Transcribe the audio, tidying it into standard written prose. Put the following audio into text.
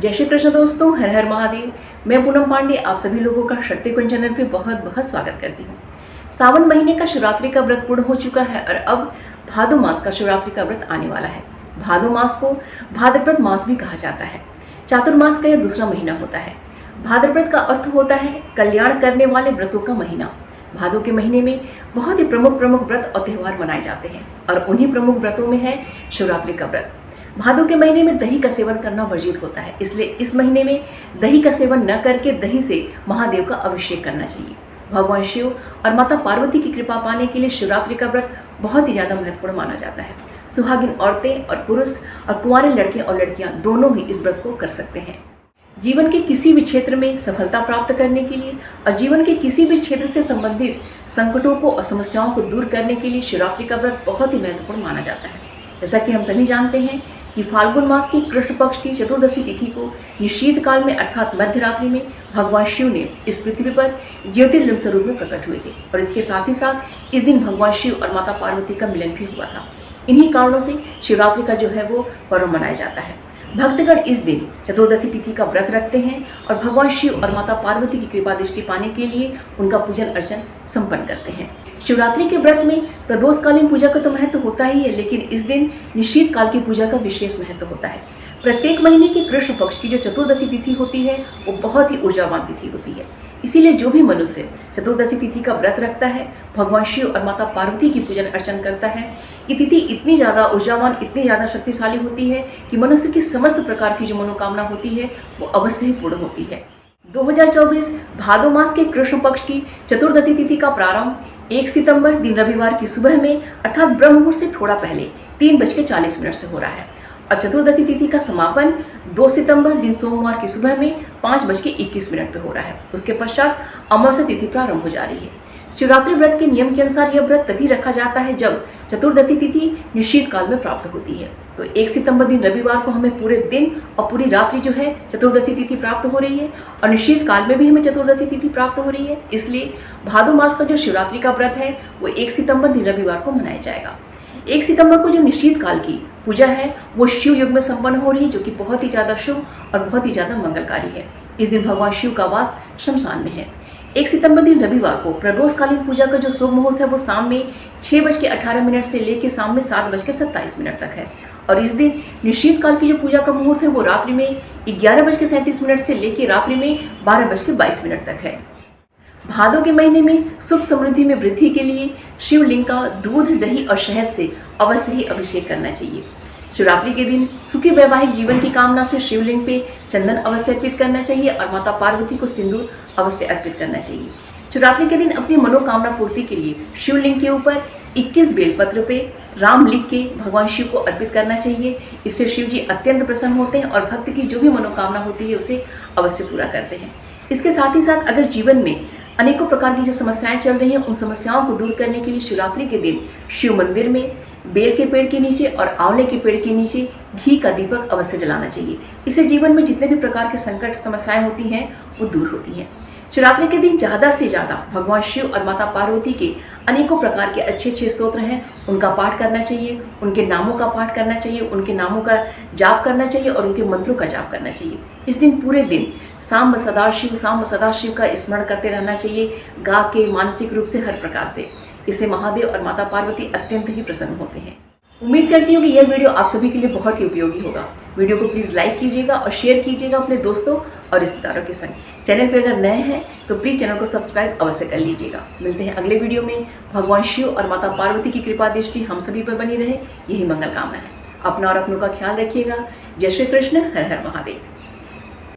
जय श्री कृष्ण दोस्तों, हर हर महादेव। मैं पूनम पांडे आप सभी लोगों का शक्ति कुंज चैनल पे बहुत बहुत स्वागत करती हूँ। सावन महीने का शिवरात्रि का व्रत पूर्ण हो चुका है और अब भादो मास का शिवरात्रि का व्रत आने वाला है। भादो मास को भाद्रपद मास भी कहा जाता है। चातुर्मास का यह दूसरा महीना होता है। भाद्रपद का अर्थ होता है कल्याण करने वाले व्रतों का महीना। भादो के महीने में बहुत ही प्रमुख व्रत और त्यौहार मनाए जाते हैं और उन्हीं प्रमुख व्रतों में है शिवरात्रि का व्रत। भादो के महीने में दही का सेवन करना वर्जित होता है, इसलिए इस महीने में दही का सेवन न करके दही से महादेव का अभिषेक करना चाहिए। भगवान शिव और माता पार्वती की कृपा पाने के लिए शिवरात्रि का व्रत बहुत ही ज़्यादा महत्वपूर्ण माना जाता है। सुहागिन औरतें और पुरुष और कुंवारे लड़के और लड़कियां दोनों ही इस व्रत को कर सकते हैं। जीवन के किसी भी क्षेत्र में सफलता प्राप्त करने के लिए और जीवन के किसी भी क्षेत्र से संबंधित संकटों को और समस्याओं को दूर करने के लिए शिवरात्रि का व्रत बहुत ही महत्वपूर्ण माना जाता है। जैसा कि हम सभी जानते हैं कि फाल्गुन मास की कृष्ण पक्ष की चतुर्दशी तिथि को ये शीतकाल में अर्थात मध्यरात्रि में भगवान शिव ने इस पृथ्वी पर ज्योतिर्लिंग स्वरूप में प्रकट हुए थे और इसके साथ ही साथ इस दिन भगवान शिव और माता पार्वती का मिलन भी हुआ था। इन्हीं कारणों से शिवरात्रि का जो है वो पर्व मनाया जाता है। भक्तगण इस दिन चतुर्दशी तिथि का व्रत रखते हैं और भगवान शिव और माता पार्वती की कृपा दृष्टि पाने के लिए उनका पूजन अर्चन संपन्न करते हैं। शिवरात्रि के व्रत में प्रदोषकालीन पूजा का तो महत्व होता ही है, लेकिन इस दिन निश्चित काल की पूजा का विशेष महत्व होता है। प्रत्येक महीने की कृष्ण पक्ष की जो चतुर्दशी तिथि होती है वो बहुत ही ऊर्जावान तिथि होती है। इसीलिए जो भी मनुष्य चतुर्दशी तिथि का व्रत रखता है, भगवान शिव और माता पार्वती की पूजन अर्चन करता है, ये तिथि इतनी ज़्यादा ऊर्जावान, इतनी ज़्यादा शक्तिशाली होती है कि मनुष्य की समस्त प्रकार की जो मनोकामना होती है वो अवश्य ही पूर्ण होती है। 2024 भादो मास के कृष्ण पक्ष की चतुर्दशी तिथि का प्रारंभ 1 सितंबर दिन रविवार की सुबह में अर्थात ब्रह्म मुहूर्त से थोड़ा पहले 3:40 से हो रहा है और चतुर्दशी तिथि का समापन 2 सितंबर दिन सोमवार की सुबह में 5:21 पे हो रहा है। उसके पश्चात अमावस्या तिथि प्रारंभ हो जा रही है। शिवरात्रि व्रत के नियम के अनुसार यह व्रत तभी रखा जाता है जब चतुर्दशी तिथि निश्चित काल में प्राप्त होती है। तो 1 सितंबर दिन रविवार को हमें पूरे दिन और पूरी रात्रि जो है चतुर्दशी तिथि प्राप्त हो रही है और निश्चित काल में भी हमें चतुर्दशी तिथि प्राप्त हो रही है। इसलिए भादो मास का जो शिवरात्रि का व्रत है वो 1 सितंबर दिन रविवार को मनाया जाएगा। 1 सितंबर को जो निश्चित काल की पूजा है वो शिव युग में संपन्न हो रही है, जो कि बहुत ही ज़्यादा शुभ और बहुत ही ज़्यादा मंगलकारी है। इस दिन भगवान शिव का वास शमशान में है। 1 सितंबर दिन रविवार को प्रदोषकालीन पूजा का जो शुभ मुहूर्त है वो शाम में 6:18 से लेकर शाम में 7:27 तक है और इस दिन निश्चित काल की जो पूजा का मुहूर्त है वो रात्रि में 11:37 से लेकर रात्रि में 12:22 तक है। भादो के महीने में सुख समृद्धि में वृद्धि के लिए शिवलिंग का दूध, दही और शहद से अवश्य ही अभिषेक करना चाहिए। शिवरात्रि के दिन सुखी वैवाहिक जीवन की कामना से शिवलिंग पे चंदन अवश्य अर्पित करना चाहिए और माता पार्वती को सिंदूर अवश्य अर्पित करना चाहिए। शिवरात्रि के दिन अपनी मनोकामना पूर्ति के लिए शिवलिंग के ऊपर 21 बेलपत्र पे राम लिख के भगवान शिव को अर्पित करना चाहिए। इससे शिव जी अत्यंत प्रसन्न होते हैं और भक्त की जो भी मनोकामना होती है उसे अवश्य पूरा करते हैं। इसके साथ ही साथ अगर जीवन में अनेकों प्रकार की जो समस्याएं चल रही हैं उन समस्याओं को दूर करने के लिए शिवरात्रि के दिन शिव मंदिर में बेल के पेड़ के नीचे और आंवले के पेड़ के नीचे घी का दीपक अवश्य जलाना चाहिए। इससे जीवन में जितने भी प्रकार के संकट समस्याएं होती हैं वो दूर होती हैं। शिवरात्रि के दिन ज़्यादा से ज़्यादा भगवान शिव और माता पार्वती के अनेकों प्रकार के अच्छे स्तोत्र हैं उनका पाठ करना चाहिए, उनके नामों का पाठ करना चाहिए, उनके नामों का जाप करना चाहिए और उनके मंत्रों का जाप करना चाहिए। इस दिन पूरे दिन सांब सदाशिव का स्मरण करते रहना चाहिए, गा के मानसिक रूप से हर प्रकार से। इससे महादेव और माता पार्वती अत्यंत ही प्रसन्न होते हैं। उम्मीद करती हूँ कि यह वीडियो आप सभी के लिए बहुत ही उपयोगी होगा। वीडियो को प्लीज़ लाइक कीजिएगा और शेयर कीजिएगा अपने दोस्तों और रिश्तेदारों के संग। चैनल पर अगर नए हैं तो प्लीज़ चैनल को सब्सक्राइब अवश्य कर लीजिएगा। मिलते हैं अगले वीडियो में। भगवान शिव और माता पार्वती की कृपा दृष्टि हम सभी पर बनी रहे, यही मंगल कामना है। अपना और अपनों का ख्याल रखिएगा। जय श्री कृष्ण, हर हर महादेव।